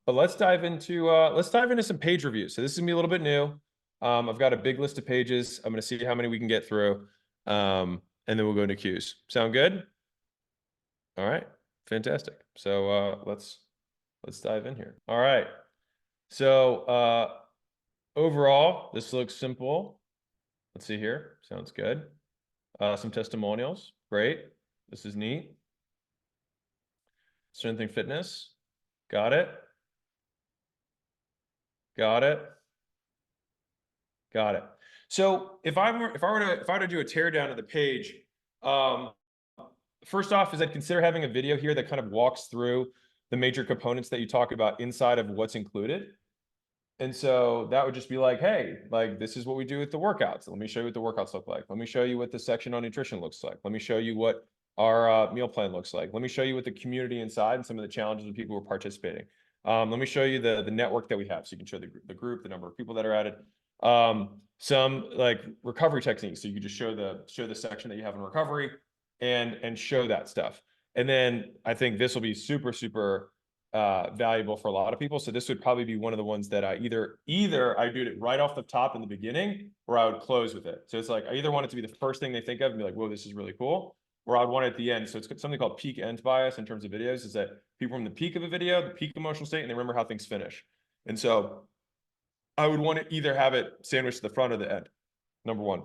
but let's dive into some page reviews. So this is gonna be a little bit new. I've got a big list of pages. I'm gonna see how many we can get through, and then we'll go into cues. Sound good? All right, fantastic. So let's dive in here. All right. So overall, this looks simple. Let's see here. Sounds good. Some testimonials. Great. This is neat. Strength and fitness. Got it. Got it. Got it. So if I were to do a tear down of the page, first off, is I'd consider having a video here that kind of walks through the major components that you talk about inside of what's included. And so that would just be like, hey, like this is what we do with the workouts. Let me show you what the workouts look like. Let me show you what the section on nutrition looks like. Let me show you what our meal plan looks like. Let me show you what the community inside and some of the challenges of people who are participating. Let me show you the network that we have, so you can show the group, the number of people that are at it. Some like recovery techniques, so you can just show the section that you have in recovery and show that stuff. And then I think this will be super valuable for a lot of people. So this would probably be one of the ones that I either I do it right off the top in the beginning, or I would close with it. So it's like I either want it to be the first thing they think of and be like, whoa, this is really cool, or I'd want it at the end. So it's something called peak end bias in terms of videos, is that people from the peak of a video, the peak emotional state, and they remember how things finish. And so I would want to either have it sandwiched to the front or the end, number one.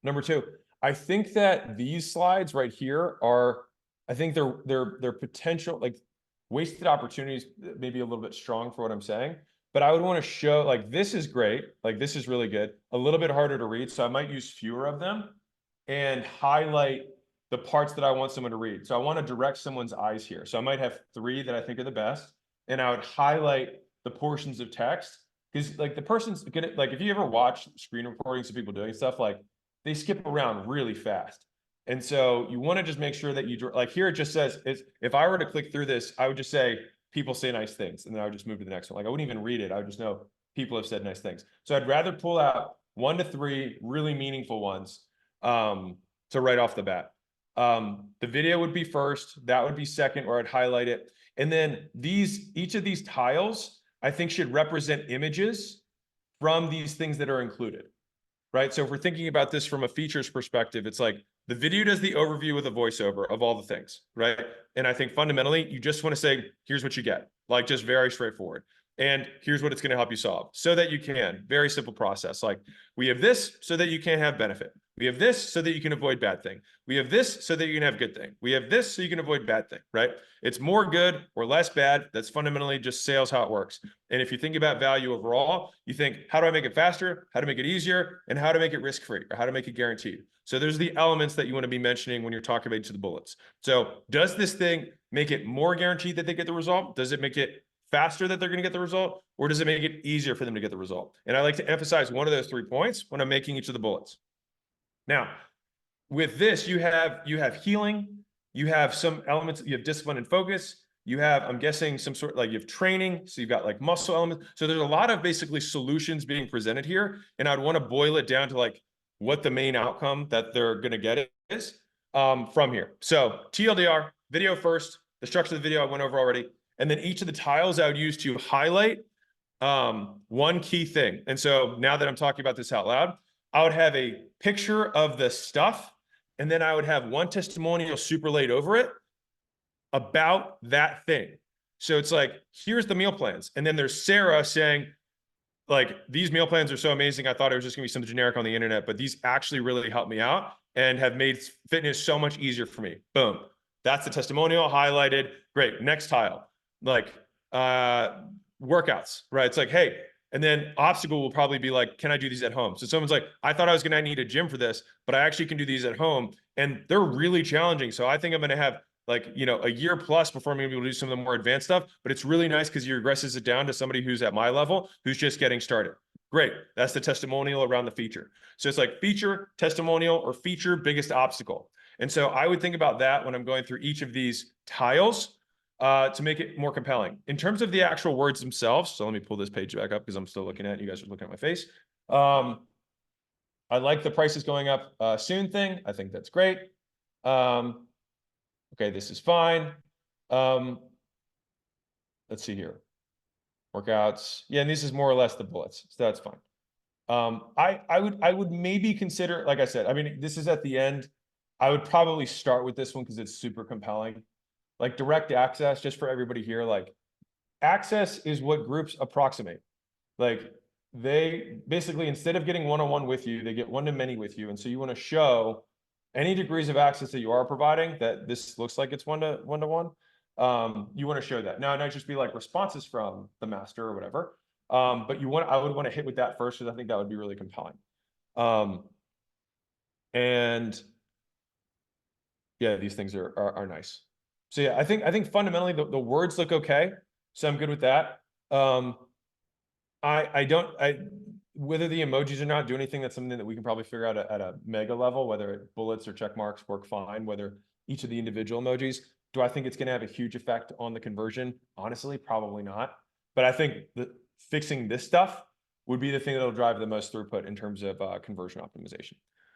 Number two, I think that these slides right here are, I think they're potential, like wasted opportunities, maybe a little bit strong for what I'm saying, but I would want to show, like, this is great, like this is really good, a little bit harder to read, so I might use fewer of them and highlight the parts that I want someone to read. So I want to direct someone's eyes here. So I might have 3 that I think are the best, and I would highlight the portions of text, because like the person's gonna, like if you ever watch screen recordings of people doing stuff, like they skip around really fast. And so you want to just make sure that you, like here it just says, if I were to click through this, I would just say, people say nice things. And then I would just move to the next one. Like I wouldn't even read it. I would just know people have said nice things. So I'd rather pull out 1 to 3 really meaningful ones to right off the bat. The video would be first, that would be second, or I'd highlight it. And then each of these tiles, I think should represent images from these things that are included. Right. So if we're thinking about this from a features perspective, it's like the video does the overview with a voiceover of all the things. Right. And I think fundamentally, you just want to say, here's what you get, like just very straightforward. And here's what it's going to help you solve so that you can. Very simple process. Like we have this so that you can have benefit. We have this so that you can avoid bad thing. We have this so that you can have good thing. We have this so you can avoid bad thing, right? It's more good or less bad. That's fundamentally just sales, how it works. And if you think about value overall, you think, how do I make it faster? How to make it easier? And how to make it risk-free, or how to make it guaranteed. So there's the elements that you want to be mentioning when you're talking about each of the bullets. So does this thing make it more guaranteed that they get the result? Does it make it faster that they're going to get the result? Or does it make it easier for them to get the result? And I like to emphasize one of those 3 points when I'm making each of the bullets. Now, with this, you have healing, you have some elements, you have discipline and focus, you have, I'm guessing, some sort, like you have training, so you've got like muscle elements. So there's a lot of basically solutions being presented here, and I'd want to boil it down to like what the main outcome that they're going to get is from here. So TLDR, video first, the structure of the video I went over already, and then each of the tiles I would use to highlight one key thing. And so now that I'm talking about this out loud, I would have a picture of the stuff, and then I would have one testimonial super laid over it about that thing. So it's like, here's the meal plans. And then there's Sarah saying, like, these meal plans are so amazing. I thought it was just gonna be something generic on the internet, but these actually really helped me out and have made fitness so much easier for me. Boom. That's the testimonial highlighted. Great. Next tile, like workouts, right? It's like, hey, and then obstacle will probably be like, can I do these at home? So someone's like, I thought I was going to need a gym for this, but I actually can do these at home. And they're really challenging. So I think I'm going to have like, you know, a year plus before I'm going to be able to do some of the more advanced stuff. But it's really nice because you regresses it down to somebody who's at my level, who's just getting started. Great. That's the testimonial around the feature. So it's like feature, testimonial, or feature, biggest obstacle. And so I would think about that when I'm going through each of these tiles to make it more compelling. In terms of the actual words themselves, so let me pull this page back up because I'm still looking at it. You guys are looking at my face. I like the prices going up soon thing. I think that's great. Okay, this is fine. Let's see here. workouts. Yeah, and this is more or less the bullets, so that's fine. I would maybe consider, like I said, I mean, this is at the end. I would probably start with this one because it's super compelling. Like direct access, just for everybody here, like access is what groups approximate. Like they basically, instead of getting one-on-one with you, they get one-to-many with you. And so you want to show any degrees of access that you are providing that this looks like it's one-to-one. You want to show that. Now, not just be like responses from the master or whatever. But I would want to hit with that first because I think that would be really compelling. And yeah, these things are nice. So yeah, I think fundamentally the words look okay. So I'm good with that. Whether the emojis or not do anything, that's something that we can probably figure out at a mega level, whether bullets or check marks work fine, whether each of the individual emojis. Do I think it's going to have a huge effect on the conversion? Honestly, probably not. But I think that fixing this stuff would be the thing that'll drive the most throughput in terms of conversion optimization.